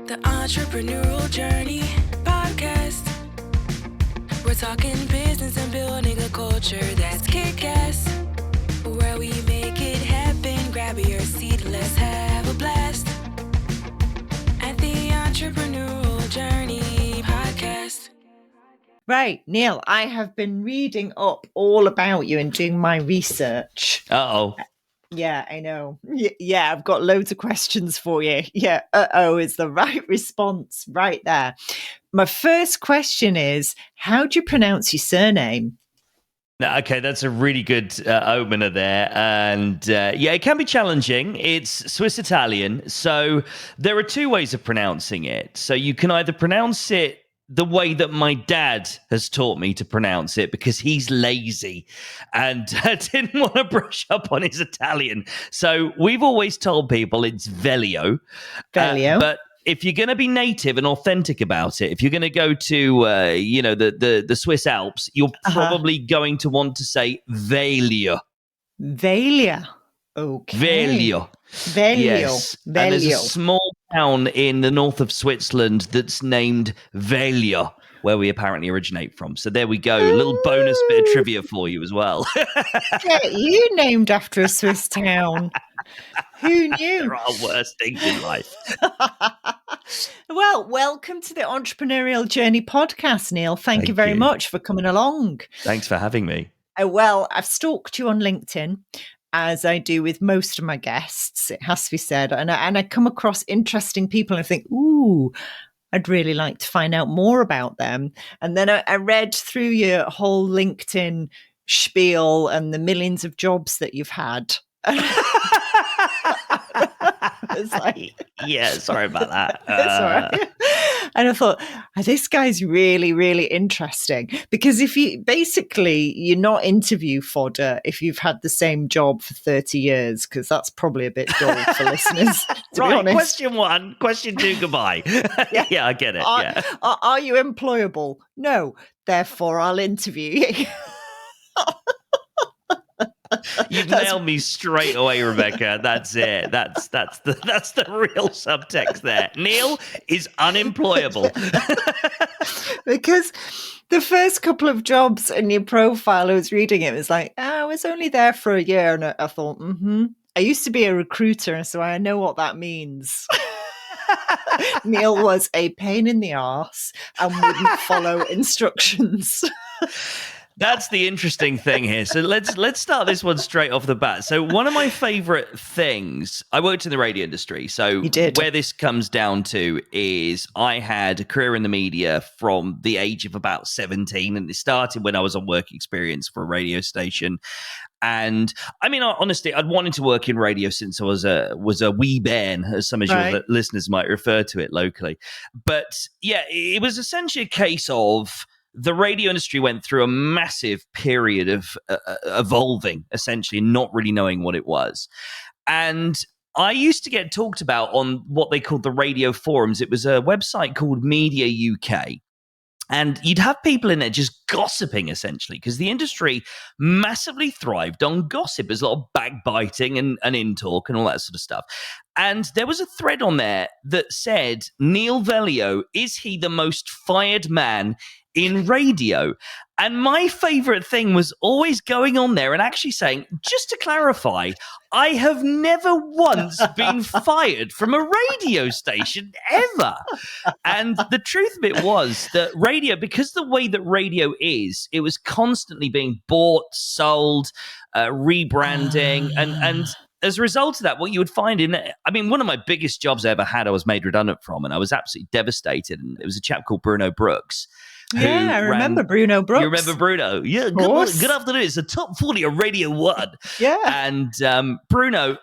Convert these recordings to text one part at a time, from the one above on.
The Entrepreneurial Journey Podcast. We're talking business and building a culture that's kick-ass. Where we make it happen, grab your seat, let's have a blast. At the Entrepreneurial Journey Podcast. Right, Neal, I have been reading up all about you and doing my research. Uh-oh. Yeah, I know. Yeah, I've got loads of questions for you. Yeah, is the right response right there. My first question is, how do you pronounce your surname? Okay, that's a really good opener there. And yeah, it can be challenging. It's Swiss Italian. So there are two ways of pronouncing it. So you can either pronounce it the way that my dad has taught me to pronounce it because he's lazy and didn't want to brush up on his Italian. So we've always told people it's Veglio. Veglio. But if you're going to be native and authentic about it, if you're going to go to, the Swiss Alps, you're probably going to want to say Veglio. Veglio. Okay. Veglio. Veglio. Yes. Veglio. And there's a small town in the north of Switzerland that's named Veglio, where we apparently originate from. So there we go. A little bonus bit of trivia for you as well. Get you named after a Swiss town. Who knew? There are worse things in life. Well, welcome to the Entrepreneurial Journey Podcast, Neal. Thank you very much for coming along. Thanks for having me. Well, I've stalked you on LinkedIn, as I do with most of my guests, it has to be said. And I come across interesting people and I think, ooh, I'd really like to find out more about them. And then I read through your whole LinkedIn spiel and the millions of jobs that you've had. It's like, yeah, sorry about that. It's all right. And I thought, this guy's really, really interesting because you're not interview fodder if you've had the same job for 30 years, because that's probably a bit dull for listeners, to be honest. Question one, question two, goodbye. Yeah, I get it. Are you employable? No, therefore I'll interview you. You've nailed me straight away, Rebecca. That's it. That's the real subtext there. Neal is unemployable. Because the first couple of jobs in your profile, I was reading it was like, I was only there for a year, and I thought, I used to be a recruiter, so I know what that means. Neal was a pain in the arse and wouldn't follow instructions. That's the interesting thing here. So let's start this one straight off the bat. So one of my favorite things, I worked in the radio industry. So where this comes down to is I had a career in the media from the age of about 17, and it started when I was on work experience for a radio station. And I mean, honestly, I'd wanted to work in radio since I was a wee bairn, as some of your listeners might refer to it locally. But yeah, it was essentially a case of the radio industry went through a massive period of evolving, essentially, not really knowing what it was. And I used to get talked about on what they called the radio forums. It was a website called Media UK. And you'd have people in there just gossiping, essentially, because the industry massively thrived on gossip. There's a lot of backbiting and in-talk and all that sort of stuff. And there was a thread on there that said, Neal Veglio, is he the most fired man in radio? And my favorite thing was always going on there and actually saying, just to clarify, I have never once been fired from a radio station ever. And the truth of it was that radio, because the way that radio is, it was constantly being bought, sold, rebranding. And as a result of that, what you would find one of my biggest jobs I ever had, I was made redundant from, and I was absolutely devastated. And it was a chap called Bruno Brooks. Yeah, I remember Bruno Brooks. You remember Bruno? Yeah, good afternoon. It's the top 40 of Radio 1. Yeah. And Bruno,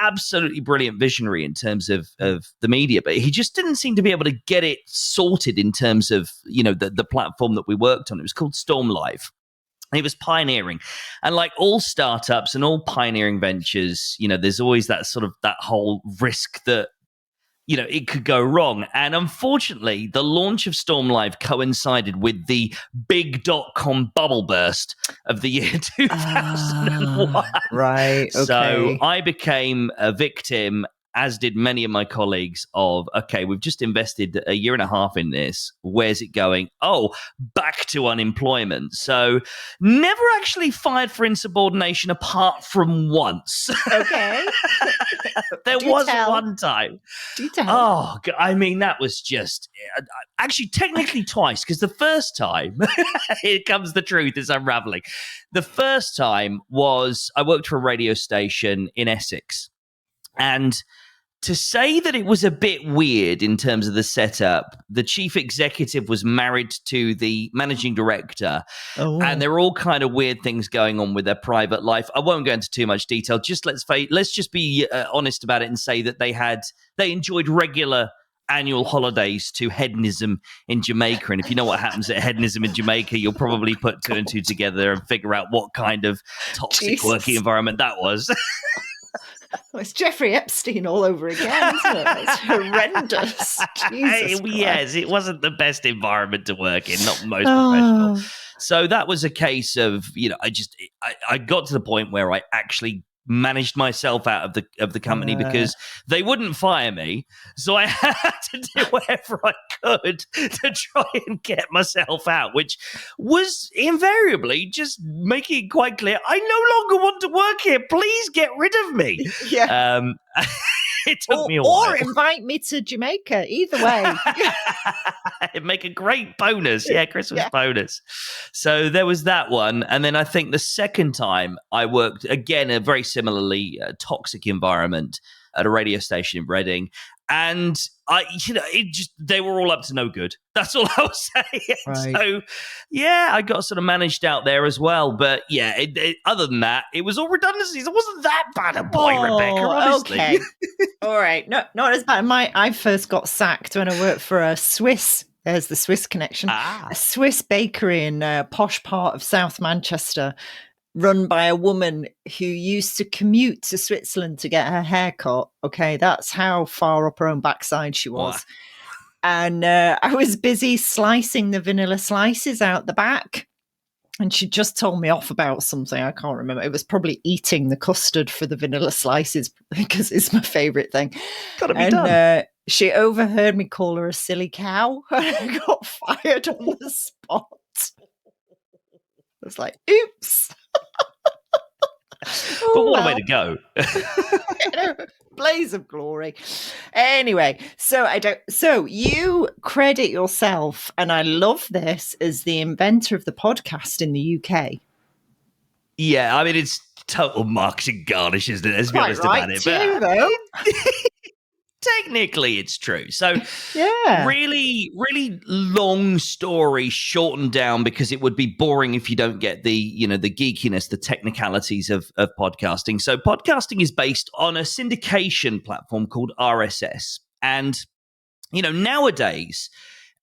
absolutely brilliant visionary in terms of the media, but he just didn't seem to be able to get it sorted in terms of, the platform that we worked on. It was called Storm Live. He was pioneering, and like all startups and all pioneering ventures, there's always that whole risk that, it could go wrong. And unfortunately, the launch of Storm Live coincided with the big .com bubble burst of the year 2001. Right. Okay. So I became a victim as did many of my colleagues, of, okay, we've just invested a year and a half in this. Where's it going? Oh, back to unemployment. So never actually fired for insubordination apart from once. Okay. There was one time. Do tell. Oh, I mean, that was just actually technically twice, because the first time, here comes the truth, is unraveling. The first time was I worked for a radio station in Essex. And to say that it was a bit weird in terms of the setup, the chief executive was married to the managing director, and there were all kind of weird things going on with their private life. I won't go into too much detail. Just let's just be honest about it and say that they enjoyed regular annual holidays to hedonism in Jamaica. And if you know what happens at hedonism in Jamaica, you'll probably put two and two together and figure out what kind of toxic working environment that was. Well, it's Jeffrey Epstein all over again, isn't it? It's horrendous. Jesus Christ. Yes, it wasn't the best environment to work in, not most professional. So that was a case of, I got to the point where I actually managed myself out of the company because they wouldn't fire me. So I had to do whatever I could to try and get myself out, which was invariably just making it quite clear, I no longer want to work here. Please get rid of me. Yeah. It took me a while. Or invite me to Jamaica. Either way. It'd make a great bonus. Yeah, Christmas bonus. So there was that one. And then I think the second time I worked, again, a very similarly toxic environment at a radio station in Reading. And they were all up to no good. That's all I'll say. Right. So, I got sort of managed out there as well. But other than that, it was all redundancies. It wasn't that bad a point, Rebecca, honestly. Okay. All right. No, not as bad. I first got sacked when I worked for a Swiss. There's the Swiss connection. A Swiss bakery in a posh part of South Manchester, run by a woman who used to commute to Switzerland to get her hair cut. Okay, that's how far up her own backside she was. Wow. And I was busy slicing the vanilla slices out the back. And she just told me off about something. I can't remember. It was probably eating the custard for the vanilla slices because it's my favourite thing. Gotta be done. She overheard me call her a silly cow. And I got fired on the spot. I was like, oops. But what a way to go. Blaze of glory. Anyway, so you credit yourself, and I love this, as the inventor of the podcast in the UK. Yeah, I mean, it's total marketing garnish, isn't it? Let's be honest about it. Though. Technically, it's true. So, really, really long story shortened down, because it would be boring if you don't get the geekiness, the technicalities of podcasting. So, podcasting is based on a syndication platform called RSS, and nowadays,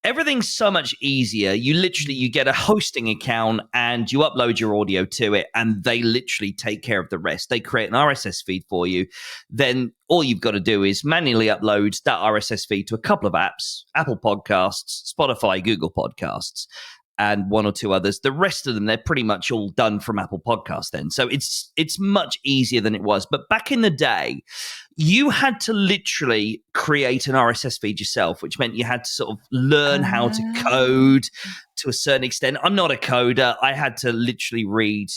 everything's so much easier. You get a hosting account and you upload your audio to it, and they literally take care of the rest. They create an RSS feed for you. Then all you've got to do is manually upload that RSS feed to a couple of apps: Apple Podcasts, Spotify, Google Podcasts, and one or two others. The rest of them, they're pretty much all done from Apple Podcasts then. So it's much easier than it was. But back in the day, you had to literally create an RSS feed yourself, which meant you had to sort of learn how to code to a certain extent. I'm not a coder. I had to literally read,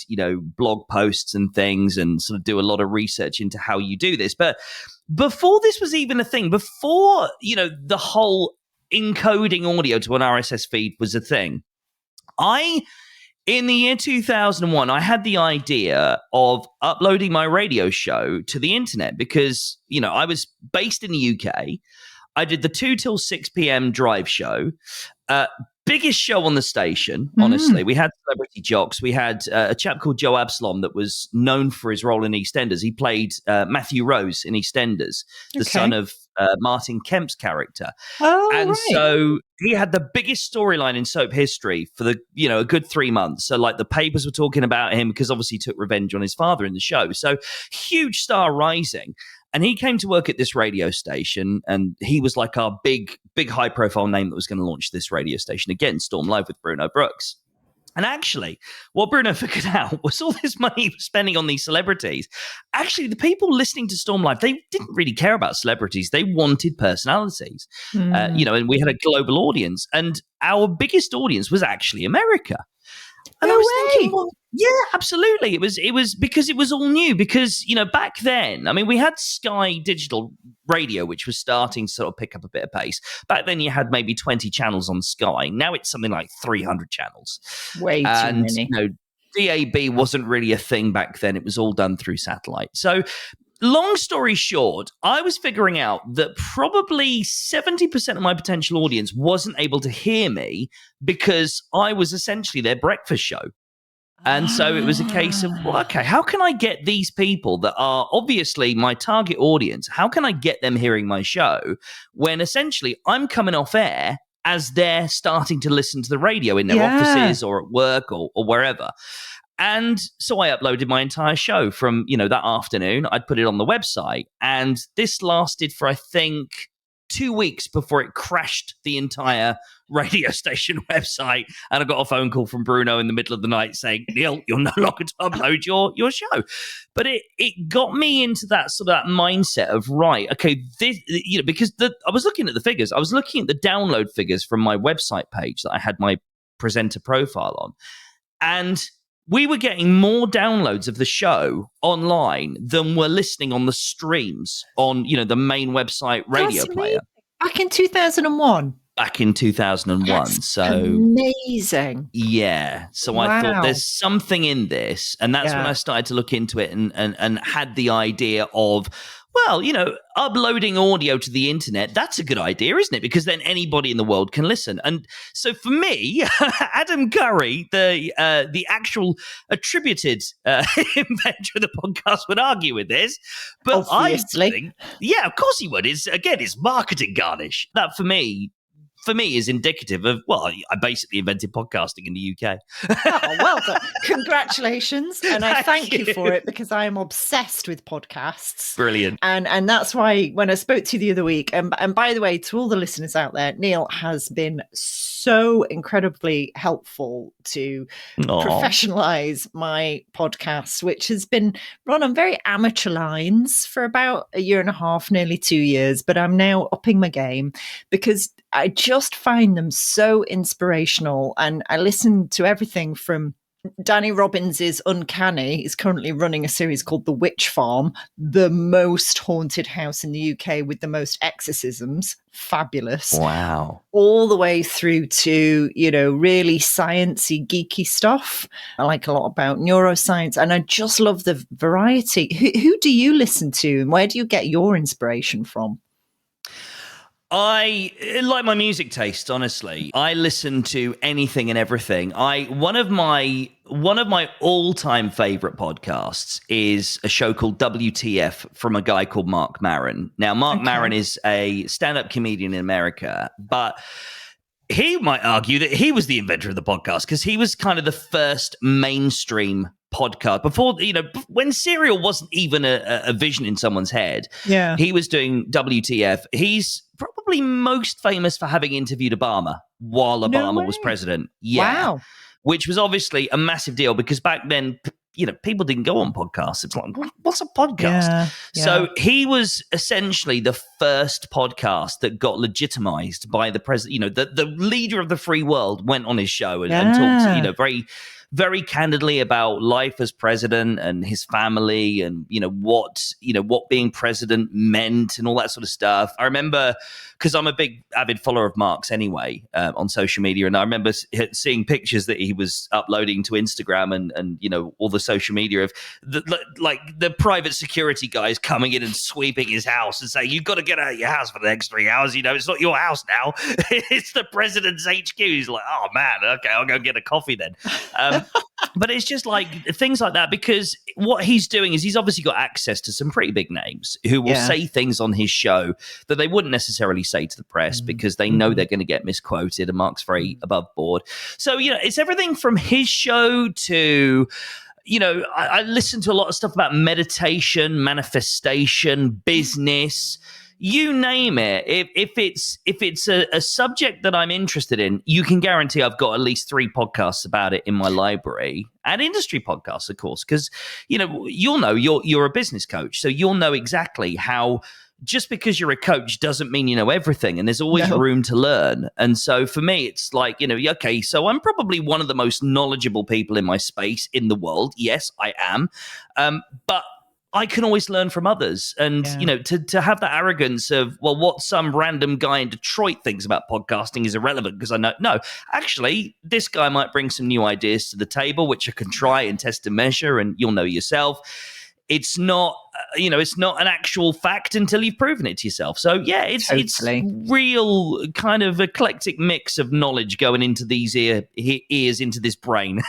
blog posts and things and sort of do a lot of research into how you do this. But before this was even a thing, before, the whole encoding audio to an RSS feed was a thing, in the year 2001, I had the idea of uploading my radio show to the internet because, I was based in the UK. I did the 2 till 6 p.m. drive show. Biggest show on the station, honestly. We had celebrity jocks. We had a chap called Joe Absalom that was known for his role in EastEnders. He played Matthew Rose in EastEnders, the son of Martin Kemp's character. So he had the biggest storyline in soap history for a good 3 months. So like the papers were talking about him because obviously he took revenge on his father in the show. So huge star rising. And he came to work at this radio station, and he was like our big high profile name that was going to launch this radio station again, Storm Live with Bruno Brooks. And actually, what Bruno figured out was all this money he was spending on these celebrities. Actually, the people listening to Storm Live, they didn't really care about celebrities. They wanted personalities, and we had a global audience. And our biggest audience was actually America. And I was thinking, well, yeah, absolutely. It was because it was all new. Because, back then, I mean, we had Sky Digital Radio, which was starting to sort of pick up a bit of pace. Back then, you had maybe 20 channels on Sky. Now it's something like 300 channels. Way too many. DAB wasn't really a thing back then. It was all done through satellite. So, long story short, I was figuring out that probably 70% of my potential audience wasn't able to hear me because I was essentially their breakfast show. And so it was a case of, well, okay, how can I get these people that are obviously my target audience, how can I get them hearing my show when essentially I'm coming off air as they're starting to listen to the radio in their offices or at work or wherever? And so I uploaded my entire show from, that afternoon. I'd put it on the website. And this lasted for, I think, 2 weeks before it crashed the entire radio station website. And I got a phone call from Bruno in the middle of the night saying, Neal, you're no longer to upload your show. But it got me into that sort of that mindset of, right, okay, this, because I was looking at the figures. I was looking at the download figures from my website page that I had my presenter profile on. And we were getting more downloads of the show online than were listening on the streams on, the main website radio player. Back in 2001. Back in 2001. That's so amazing. Yeah. So I thought there's something in this. And that's when I started to look into it and had the idea of, well, uploading audio to the internet, that's a good idea, isn't it? Because then anybody in the world can listen. And so for me, Adam Curry, the actual attributed inventor of the podcast, would argue with this. But obviously. I think, of course he would. It's marketing garnish. That for me is indicative of, well, I basically invented podcasting in the UK. Oh, well done. Congratulations. And I thank you for it because I am obsessed with podcasts. Brilliant. And that's why when I spoke to you the other week, and by the way, to all the listeners out there, Neal has been so incredibly helpful to professionalize my podcast, which has been run on very amateur lines for about a year and a half, nearly 2 years. But I'm now upping my game because I just find them so inspirational. And I listen to everything from Danny Robbins's Uncanny. He's currently running a series called The Witch Farm, the most haunted house in the UK with the most exorcisms. Fabulous. Wow. All the way through to, really sciencey, geeky stuff. I like a lot about neuroscience and I just love the variety. Who do you listen to and where do you get your inspiration from? I like my music taste, honestly. I listen to anything and everything. One of my all-time favorite podcasts is a show called WTF from a guy called Mark Maron. Now, Mark Maron is a stand-up comedian in America, but he might argue that he was the inventor of the podcast because he was kind of the first mainstream podcast before, when Serial wasn't even a vision in someone's head. Yeah, he was doing WTF. He's probably most famous for having interviewed Obama while Obama was president. Yeah. Wow. Which was obviously a massive deal because back then, people didn't go on podcasts. It's like, what's a podcast? Yeah. So he was essentially the first podcast that got legitimized by the president. The leader of the free world went on his show and talked, very, very candidly about life as president and his family and, what being president meant and all that sort of stuff. I remember, because I'm a big avid follower of Mark's anyway on social media. And I remember seeing pictures that he was uploading to Instagram and all the social media of the private security guys coming in and sweeping his house and saying, you've got to get out of your house for the next 3 hours. It's not your house now. It's the president's HQ. He's like, oh man, okay, I'll go get a coffee then. But it's just like things like that, because what he's doing is he's obviously got access to some pretty big names who will say things on his show that they wouldn't necessarily say to the press because they know they're going to get misquoted, and Mark's very above board. So, it's everything from his show to, I listen to a lot of stuff about meditation, manifestation, business, You name it. If it's a subject that I'm interested in, you can guarantee I've got at least 3 podcasts about it in my library, and industry podcasts, of course, because you'll know you're a business coach, so you'll know exactly how. Just because you're a coach doesn't mean you know everything, and there's always room to learn. And so for me, it's like, okay, so I'm probably one of the most knowledgeable people in my space in the world. Yes, I am. But I can always learn from others. And, to have that arrogance of, well, what some random guy in Detroit thinks about podcasting is irrelevant because I know, no, actually, this guy might bring some new ideas to the table, which I can try and test and measure, and you'll know yourself. It's not, it's not an actual fact until you've proven it to yourself. So yeah, it's real kind of eclectic mix of knowledge going into these ears into this brain.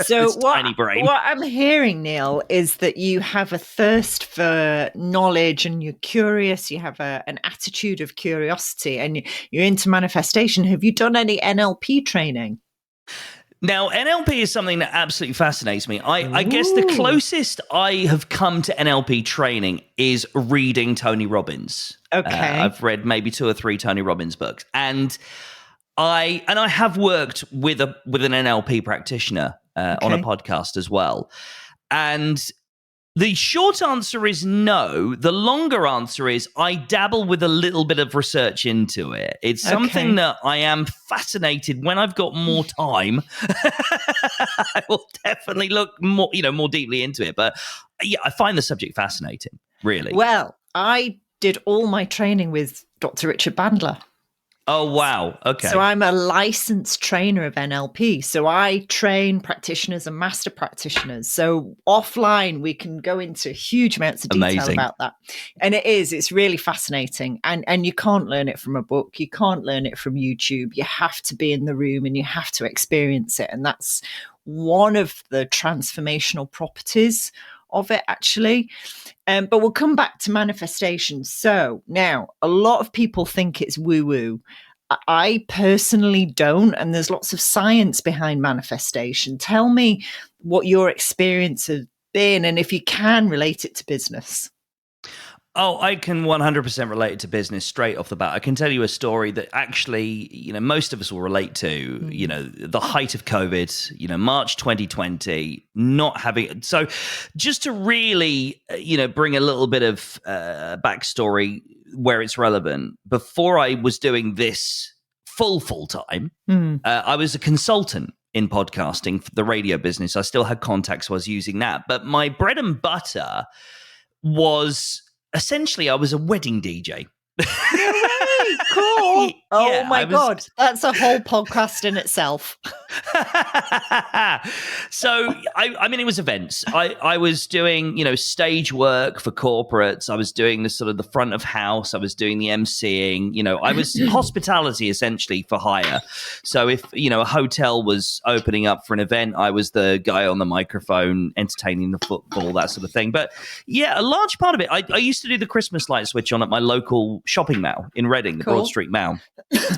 So this tiny brain. What I'm hearing, Neal, is that you have a thirst for knowledge and you're curious. You have an attitude of curiosity and you're into manifestation. Have you done any NLP training? Now, NLP is something that absolutely fascinates me. I guess the closest I have come to NLP training is reading Tony Robbins. Okay. I've read maybe 2 or 3 Tony Robbins books. And I have worked with an NLP practitioner on a podcast as well. And the short answer is no. The longer answer is I dabble with a little bit of research into it. It's something that I am fascinated when I've got more time. I will definitely look more deeply into it. But yeah, I find the subject fascinating, really. Well, I did all my training with Dr. Richard Bandler. Oh, wow. Okay. So I'm a licensed trainer of NLP. So I train practitioners and master practitioners. So offline, we can go into huge amounts of detail about that. And it's really fascinating. And you can't learn it from a book. You can't learn it from YouTube. You have to be in the room and you have to experience it. And that's one of the transformational properties of it, actually. But we'll come back to manifestation. So now a lot of people think it's woo-woo. I personally don't. And there's lots of science behind manifestation. Tell me what your experience has been and if you can relate it to business. Oh, I can 100% relate it to business straight off the bat. I can tell you a story that actually, most of us will relate to, the height of COVID, March 2020, not having. So just to really, bring a little bit of backstory where it's relevant, before I was doing this full time, I was a consultant in podcasting for the radio business. I still had contacts, so I was using that. But my bread and butter was... essentially, I was a wedding DJ. No way, cool. Oh my God, that's a whole podcast in itself. So, I mean, it was events. I was doing, stage work for corporates. I was doing the sort of the front of house. I was doing the emceeing. I was hospitality essentially for hire. So if, a hotel was opening up for an event, I was the guy on the microphone entertaining the football, that sort of thing. But yeah, a large part of it, I used to do the Christmas light switch on at my local shopping mall in Reading, the Broad Street Mall.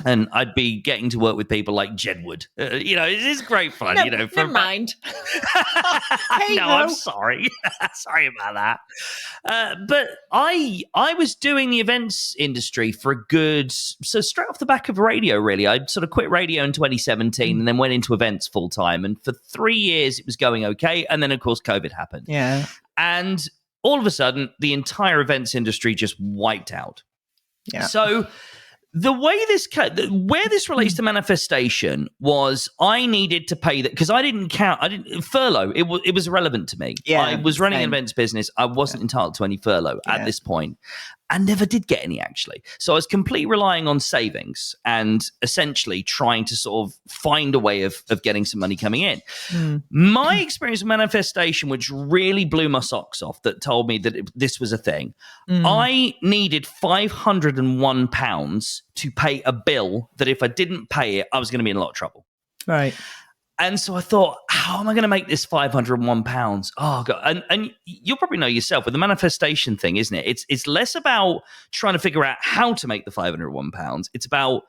And I'd be getting to work with people like Jedward. It is great fun. No, never mind. Hey, no, I'm sorry. Sorry about that. But I was doing the events industry for a good, so straight off the back of radio, really. I sort of quit radio in 2017 and then went into events full time. And for 3 years, it was going okay. And then, of course, COVID happened. Yeah. And all of a sudden, the entire events industry just wiped out. Yeah. So the way where this relates to manifestation was I needed to pay that because I didn't furlough. It was irrelevant to me. Yeah, I was running an events business. I wasn't entitled to any furlough at this point. I never did get any, actually. So I was completely relying on savings and essentially trying to sort of find a way of getting some money coming in. My experience of manifestation, which really blew my socks off, that told me that this was a thing. I needed £501 to pay a bill that if I didn't pay it, I was going to be in a lot of trouble. Right. And so I thought, how am I going to make this £501? Oh, God. And you'll probably know yourself with the manifestation thing, isn't it? It's less about trying to figure out how to make the £501. It's about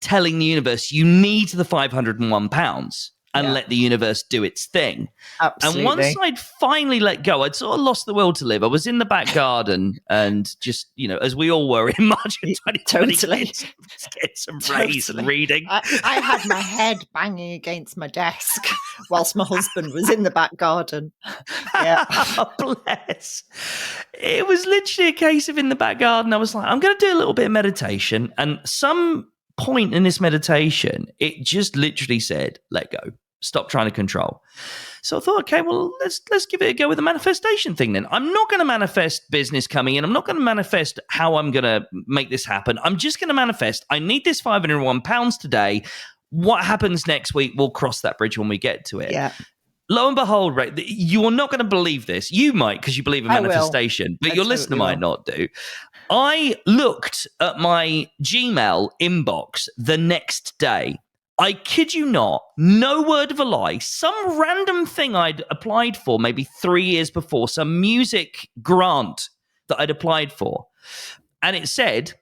telling the universe you need the £501. and let the universe do its thing. Absolutely. And once I'd finally let go, I'd sort of lost the will to live. I was in the back garden and just, as we all were in March of 2020, Totally. Get some rays and reading. I had my head banging against my desk whilst my husband was in the back garden. Yeah. Bless. It was literally a case of in the back garden. I was like, I'm going to do a little bit of meditation. And some point in this meditation, it just literally said, let go. Stop trying to control. So I thought, okay, well, let's give it a go with the manifestation thing then. I'm not going to manifest business coming in. I'm not going to manifest how I'm going to make this happen. I'm just going to manifest, I need this £501 today. What happens next week, we'll cross that bridge when we get to it. Yeah. Lo and behold, right, you are not going to believe this. You might, because you believe in manifestation, but your listener might not do. I looked at my Gmail inbox the next day. I kid you not, no word of a lie, some random thing I'd applied for maybe 3 years before, some music grant that I'd applied for. And it said,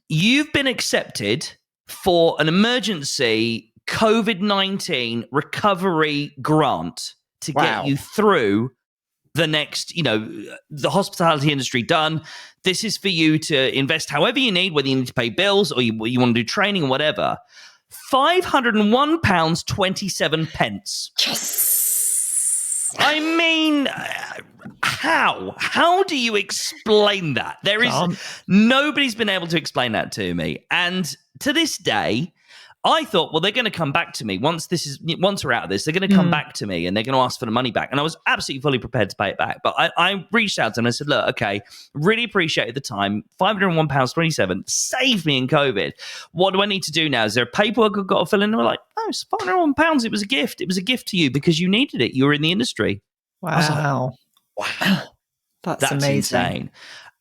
you've been accepted for an emergency COVID-19 recovery grant to get you through the next, the hospitality industry done. This is for you to invest however you need, whether you need to pay bills or you want to do training or whatever. £501.27. Yes. I mean, how? How do you explain that? Nobody's been able to explain that to me. And to this day, I thought, well, they're going to come back to me once we're out of this. They're going to come back to me and they're going to ask for the money back. And I was absolutely fully prepared to pay it back. But I reached out to them and I said, look, okay, really appreciated the time. £501.27 saved me in COVID. What do I need to do now? Is there paperwork I've got to fill in? And we're like, oh, it's £501. It was a gift. It was a gift to you because you needed it. You were in the industry. Wow. Wow. That's amazing. Insane.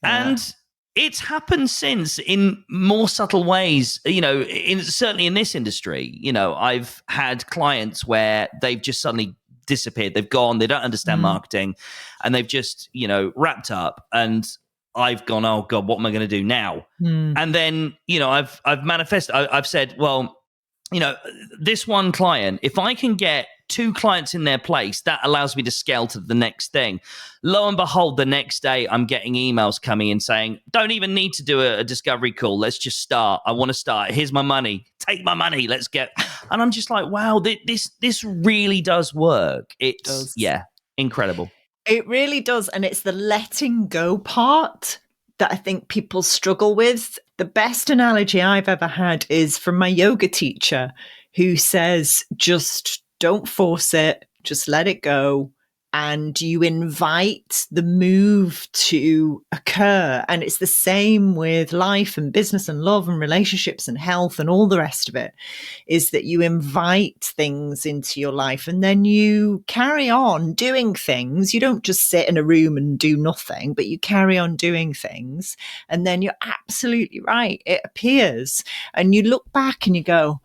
Yeah. And it's happened since in more subtle ways, certainly in this industry. I've had clients where they've just suddenly disappeared. They've gone, they don't understand marketing, and they've just, wrapped up. And I've gone, oh God, what am I going to do now? And then, I've manifested, I've said, well, this one client, if I can get 2 clients in their place, that allows me to scale to the next thing. Lo and behold, the next day, I'm getting emails coming in saying, don't even need to do a discovery call. Let's just start. I want to start. Here's my money. Take my money. Let's get. And I'm just like, wow, this really does work. It does. Yeah, incredible. It really does. And it's the letting go part that I think people struggle with. The best analogy I've ever had is from my yoga teacher, who says, just don't force it, just let it go. And you invite the move to occur. And it's the same with life and business and love and relationships and health and all the rest of it, is that you invite things into your life and then you carry on doing things. You don't just sit in a room and do nothing, but you carry on doing things. And then you're absolutely right. It appears and you look back and you go,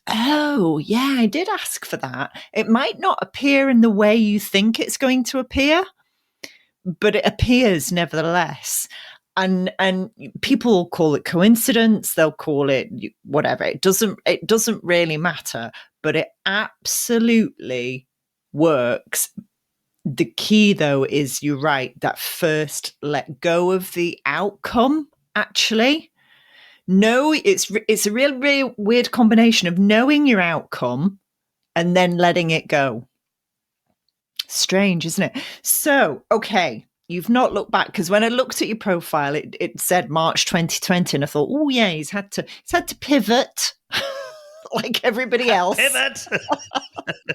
oh, yeah, I did ask for that. It might not appear in the way you think it's going to appear, but it appears nevertheless. And people will call it coincidence. They'll call it whatever. It doesn't really matter, but it absolutely works. The key, though, is you're right, that first let go of the outcome, actually. No, it's a really weird combination of knowing your outcome and then letting it go. Strange, isn't it? So, okay, you've not looked back, because when I looked at your profile, it said March 2020, and I thought, oh yeah, he's had to pivot like everybody else. Pivot.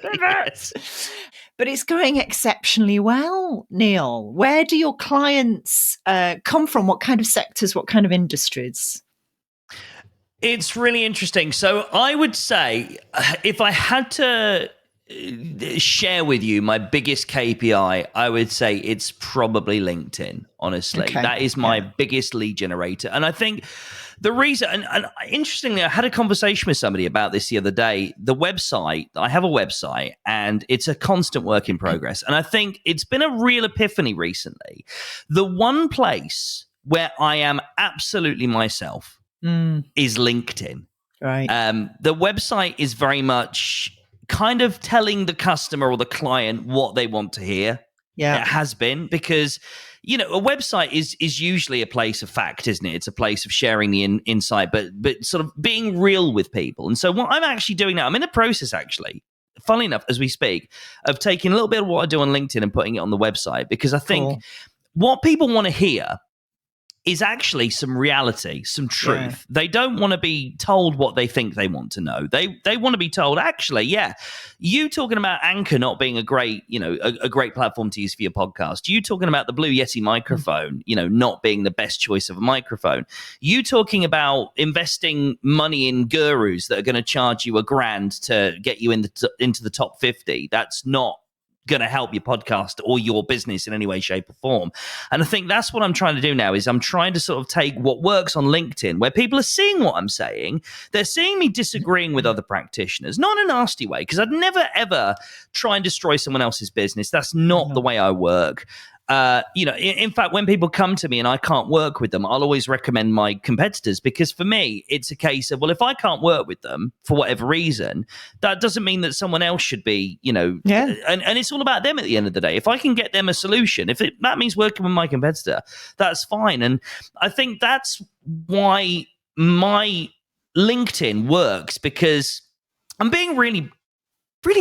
Pivot. But it's going exceptionally well, Neal. Where do your clients come from? What kind of sectors? What kind of industries? It's really interesting. So I would say if I had to share with you my biggest KPI, I would say it's probably LinkedIn, honestly. Okay. That is my biggest lead generator. And I think the reason, and interestingly, I had a conversation with somebody about this the other day. The website, I have a website and it's a constant work in progress. And I think it's been a real epiphany recently. The one place where I am absolutely myself is LinkedIn. Right. The website is very much kind of telling the customer or the client what they want to hear. Yeah, it has been, because a website is usually a place of fact, isn't it? It's a place of sharing the insight, but sort of being real with people. And so what I'm actually doing now, I'm in the process, actually, funnily enough, as we speak, of taking a little bit of what I do on LinkedIn and putting it on the website, because I think what people want to hear is actually some reality, some truth. Yeah. They don't want to be told what they think they want to know. They want to be told, actually, you talking about Anchor not being a great, a great platform to use for your podcast. You talking about the Blue Yeti microphone, not being the best choice of a microphone. You talking about investing money in gurus that are going to charge you $1,000 to get you into the top 50. That's not going to help your podcast or your business in any way, shape, or form. And I think that's what I'm trying to do now, is I'm trying to sort of take what works on LinkedIn, where people are seeing what I'm saying. They're seeing me disagreeing with other practitioners, not in a nasty way, because I'd never, ever try and destroy someone else's business. That's not the way I work. In fact, when people come to me and I can't work with them, I'll always recommend my competitors, because for me, it's a case of, well, if I can't work with them for whatever reason, that doesn't mean that someone else should be, and it's all about them at the end of the day. If I can get them a solution, that means working with my competitor, that's fine. And I think that's why my LinkedIn works, because I'm being really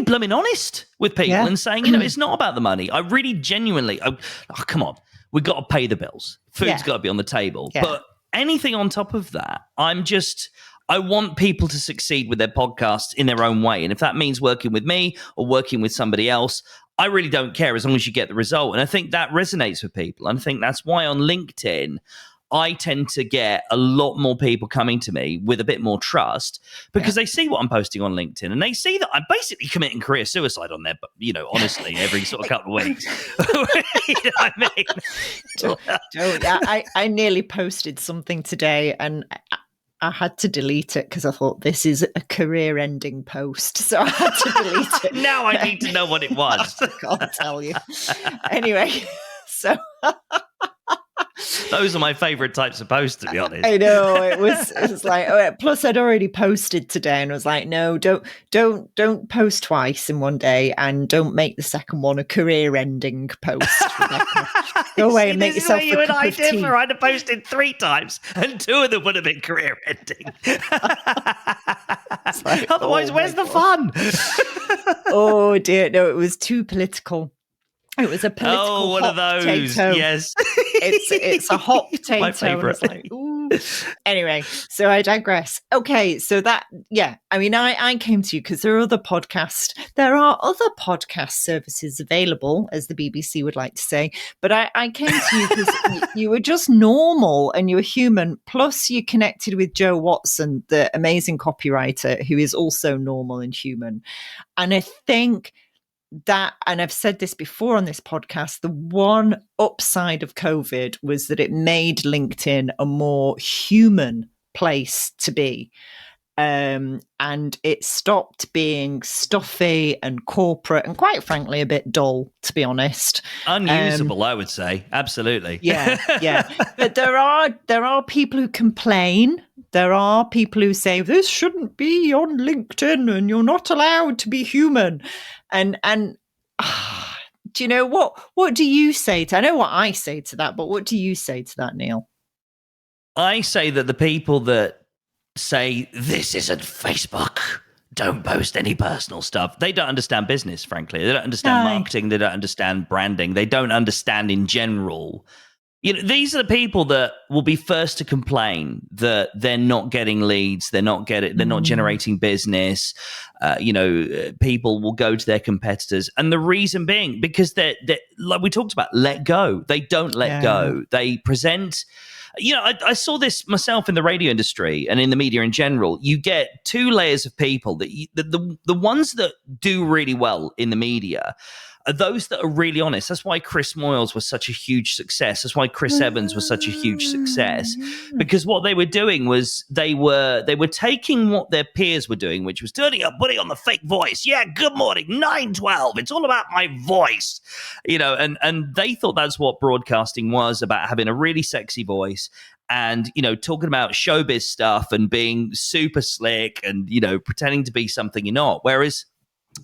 blooming honest with people and saying, it's not about the money. I really genuinely, come on, we've got to pay the bills. Food's got to be on the table. Yeah. But anything on top of that, I want people to succeed with their podcasts in their own way. And if that means working with me or working with somebody else, I really don't care, as long as you get the result. And I think that resonates with people. And I think that's why on LinkedIn, I tend to get a lot more people coming to me with a bit more trust, because they see what I'm posting on LinkedIn, and they see that I'm basically committing career suicide on there, but, honestly, every sort of couple of weeks. You know what I mean? I nearly posted something today, and I had to delete it because I thought, this is a career-ending post, so I had to delete it. Now I need to know what it was. I can't tell you. Anyway, so... Those are my favorite types of posts, to be honest. I know, it was like, plus I'd already posted today and was like, no, don't post twice in one day, and don't make the second one a career-ending post. Go away and make yourself a cup of tea. I'd have posted 3 times, and 2 of them would have been career-ending. Otherwise, where's the fun? Oh dear, no, it was too political. It was a political one of those. Potato. Yes. It's a hot potato. My favorite. Like, ooh. Anyway, so I digress. Okay, so I came to you because there are other podcast services available, as the BBC would like to say. But I came to you because you were just normal and you were human. Plus, you connected with Joe Watson, the amazing copywriter, who is also normal and human. And I think that, and I've said this before on this podcast, the one upside of COVID was that it made LinkedIn a more human place to be. And it stopped being stuffy and corporate and, quite frankly, a bit dull, to be honest. Unusable, I would say. Absolutely. Yeah. But there are people who complain. There are people who say, this shouldn't be on LinkedIn and you're not allowed to be human. And do you know what do you say to, I know what I say to that, but what do you say to that, Neal? I say that the people that say this isn't Facebook, don't post any personal stuff, they don't understand business, frankly. They don't understand marketing. They don't understand branding. They don't understand in general. These are the people that will be first to complain that they're not getting leads, they're not generating business. People will go to their competitors, and the reason being because they're like we talked about, let go. They don't let go. They present. I saw this myself in the radio industry and in the media in general. You get 2 layers of people that the ones that do really well in the media are those that are really honest. That's why Chris Moyles was such a huge success. That's why Chris Evans was such a huge success, because what they were doing was they were taking what their peers were doing, which was turning up, putting on the fake voice. Yeah, good morning, 9:12. It's all about my voice, and they thought that's what broadcasting was about, having a really sexy voice and, talking about showbiz stuff and being super slick and, pretending to be something you're not. Whereas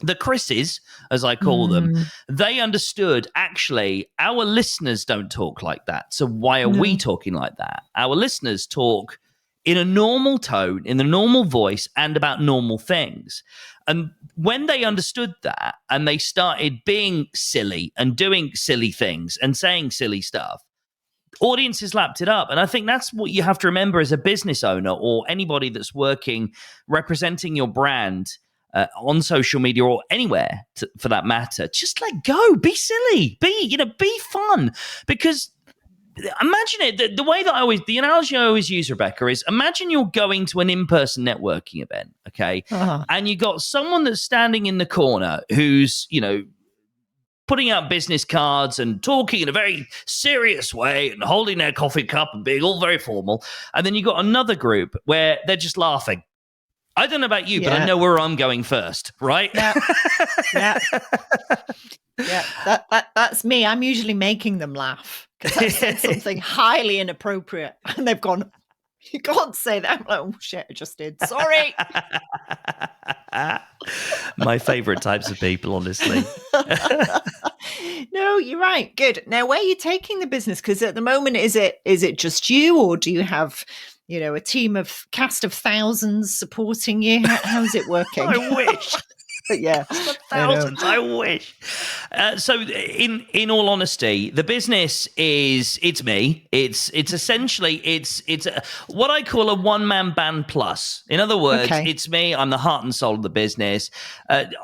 the Chris's, as I call them, they understood, actually, our listeners don't talk like that. So why are we talking like that? Our listeners talk in a normal tone, in the normal voice, and about normal things. And when they understood that and they started being silly and doing silly things and saying silly stuff, audiences lapped it up. And I think that's what you have to remember as a business owner or anybody that's working, representing your brand on social media or anywhere for that matter. Just let go, be silly, be fun. Because imagine it, the way that the analogy I always use, Rebecca, is imagine you're going to an in-person networking event, okay? And you got someone that's standing in the corner who's, putting out business cards and talking in a very serious way and holding their coffee cup and being all very formal. And then you got another group where they're just laughing. I don't know about you, but I know where I'm going first, right? Yeah. That's me. I'm usually making them laugh because I said something highly inappropriate and they've gone, you can't say that. I'm like, oh shit, I just did. Sorry. My favorite types of people, honestly. No, you're right. Good. Now, where are you taking the business? Because at the moment, is it just you, or do you have, a team of cast of thousands supporting you? How's it working? I wish. Yeah, thousands. I wish. So, in all honesty, the business it's me. It's essentially what I call a one-man band plus. In other words, It's me. I'm the heart and soul of the business.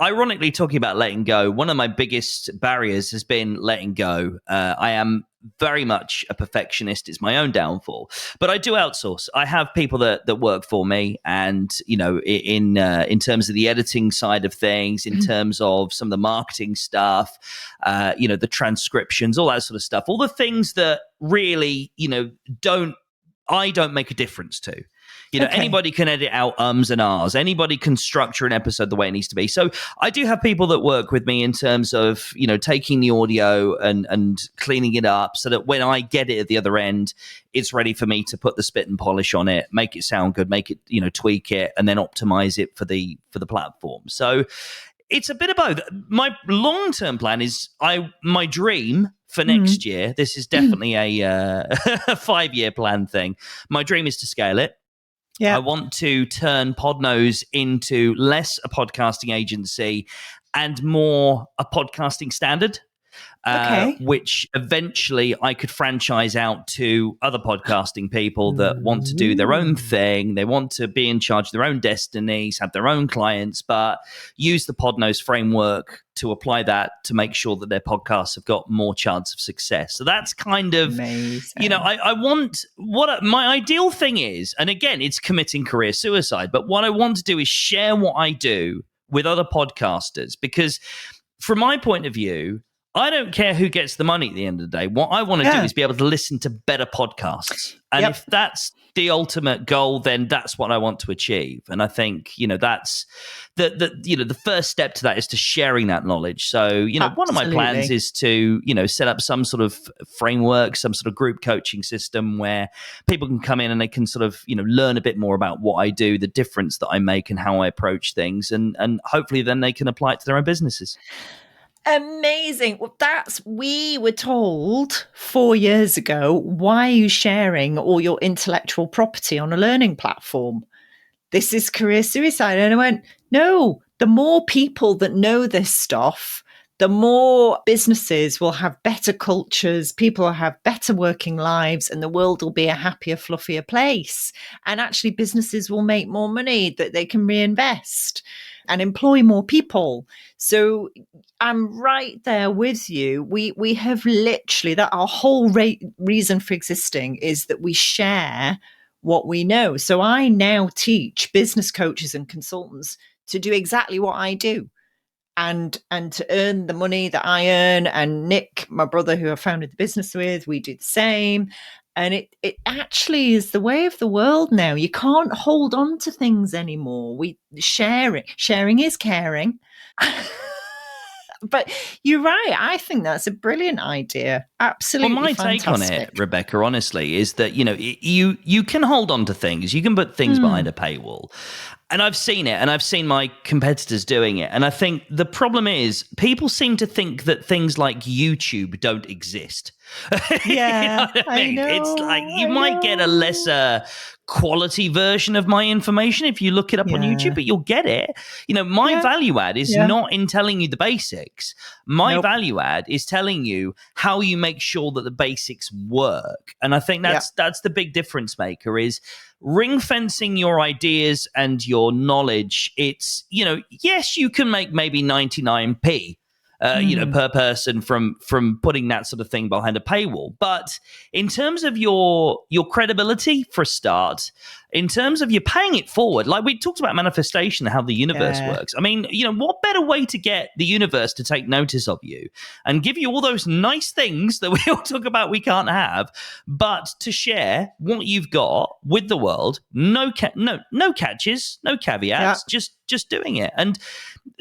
Ironically, talking about letting go, one of my biggest barriers has been letting go. I am very much a perfectionist. It's my own downfall, but I do outsource. I have people that work for me, and in terms of the editing side of things, in terms of some of the marketing stuff, the transcriptions, all that sort of stuff, all the things that really I don't make a difference to. Anybody can edit out ums and ahs. Anybody can structure an episode the way it needs to be. So I do have people that work with me in terms of, taking the audio and cleaning it up so that when I get it at the other end, it's ready for me to put the spit and polish on it, make it sound good, make it, tweak it, and then optimize it for the platform. So it's a bit of both. My long-term plan is my dream for next year. This is definitely a 5-year plan thing. My dream is to scale it. Yeah. I want to turn Podnose into less a podcasting agency and more a podcasting standard. Which eventually I could franchise out to other podcasting people that want to do their own thing. They want to be in charge of their own destinies, have their own clients, but use the Podnose framework to apply that to make sure that their podcasts have got more chance of success. So that's kind of, amazing. I want, my ideal thing is, and again, it's committing career suicide, but what I want to do is share what I do with other podcasters, because from my point of view, I don't care who gets the money at the end of the day. What I want to do is be able to listen to better podcasts. And if that's the ultimate goal, then that's what I want to achieve. And I think, that's the first step to that is to sharing that knowledge. So, one of my plans is to, set up some sort of framework, some sort of group coaching system where people can come in and they can sort of, learn a bit more about what I do, the difference that I make and how I approach things. And hopefully then they can apply it to their own businesses. Amazing. Well, we were told 4 years ago, why are you sharing all your intellectual property on a learning platform? This is career suicide. And I went, no, the more people that know this stuff, the more businesses will have better cultures, people will have better working lives, and the world will be a happier, fluffier place. And actually businesses will make more money that they can reinvest and employ more people. So I'm right there with you. We have literally, that our whole reason for existing is that we share what we know. So I now teach business coaches and consultants to do exactly what I do and to earn the money that I earn. And Nick, my brother, who I founded the business with, we do the same. And it actually is the way of the world now. You can't hold on to things anymore. Sharing is caring. But you're right. I think that's a brilliant idea. Absolutely Well, my fantastic. take on it, Rebecca, honestly, is that, you can hold on to things. You can put things behind a paywall. And I've seen it, and I've seen my competitors doing it. And I think the problem is people seem to think that things like YouTube don't exist. Yeah, I know. It's like you might get a lesser quality version of my information if you look it up on YouTube, but you'll get it. My value add is not in telling you the basics. My value add is telling you how you make sure that the basics work. And I think that's the big difference maker is ring fencing your ideas and your knowledge. It's, yes, you can make maybe 99p. Per person from putting that sort of thing behind a paywall. But in terms of your credibility, for a start, in terms of you're paying it forward, like we talked about manifestation, how the universe works. I mean, what better way to get the universe to take notice of you and give you all those nice things that we all talk about we can't have, but to share what you've got with the world, no catches, no caveats, just doing it. And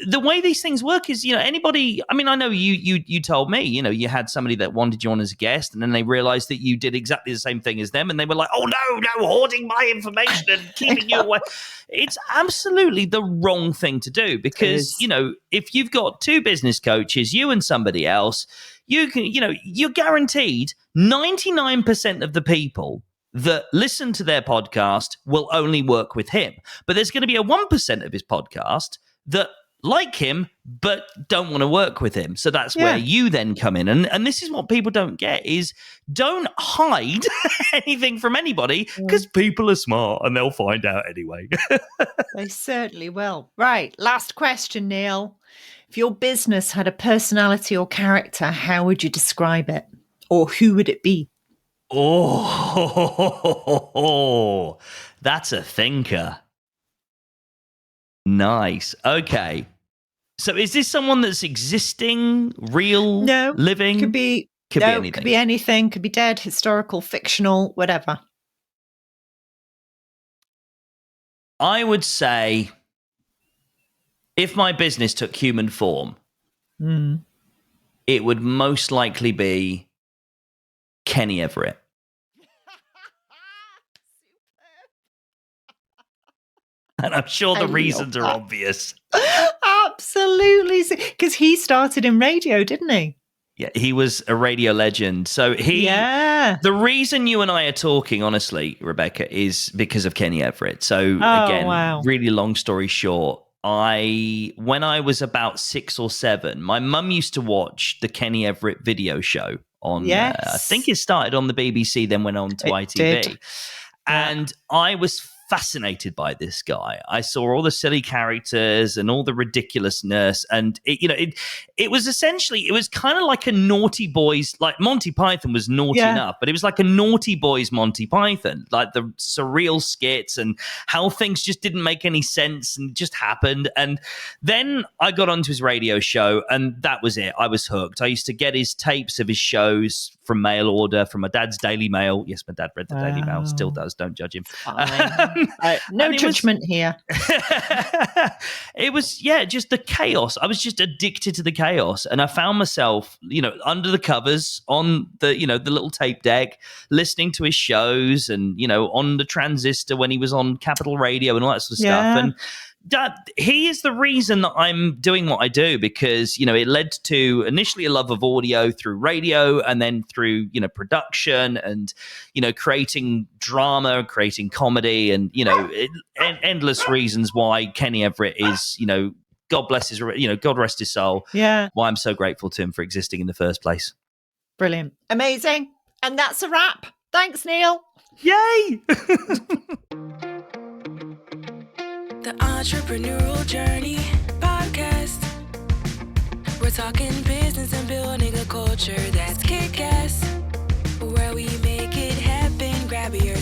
the way these things work is, anybody, I mean, I know you told me, you had somebody that wanted you on as a guest and then they realized that you did exactly the same thing as them and they were like, oh no, hoarding my information and keeping you away. It's absolutely the wrong thing to do because, if you've got two business coaches, you and somebody else, you can, you're guaranteed 99% of the people that listen to their podcast will only work with him. But there's going to be a 1% of his podcast that like him, but don't want to work with him. So that's where you then come in. And this is what people don't get is don't hide anything from anybody because people are smart and they'll find out anyway. They certainly will. Right. Last question, Neal. If your business had a personality or character, how would you describe it? Or who would it be? Oh, that's a thinker. Nice. Okay. So is this someone that's existing, real, living? Could be anything. Could be anything. Could be dead, historical, fictional, whatever. I would say if my business took human form, it would most likely be Kenny Everett. And I'm sure the reasons are obvious. Absolutely. Because he started in radio, didn't he? Yeah, he was a radio legend. So the reason you and I are talking, honestly, Rebecca, is because of Kenny Everett. So really long story short, when I was about 6 or 7, my mum used to watch the Kenny Everett video show on, I think it started on the BBC, then went on to ITV. And I was fascinated by this guy. I saw all the silly characters and all the ridiculousness, and it was essentially, it was kind of like a naughty boys, like Monty Python was naughty enough, but it was like a naughty boys Monty Python, like the surreal skits and how things just didn't make any sense and just happened. And then I got onto his radio show, and that was it. I was hooked. I used to get his tapes of his shows from mail order from my dad's Daily Mail. Yes, my dad read the Daily Mail, still does. Don't judge him. No judgment here. It was, just the chaos. I was just addicted to the chaos. And I found myself, under the covers on the, the little tape deck, listening to his shows and, on the transistor when he was on Capital Radio and all that sort of stuff. And he is the reason that I'm doing what I do because, it led to initially a love of audio through radio and then through, production and, creating drama, creating comedy and, endless reasons why Kenny Everett is, God bless his, God rest his soul. Yeah. Why I'm so grateful to him for existing in the first place. Brilliant. Amazing. And that's a wrap. Thanks, Neal. Yay. The Entrepreneurial Journey Podcast. We're talking business and building a culture that's kick-ass. Where we make it happen, grab your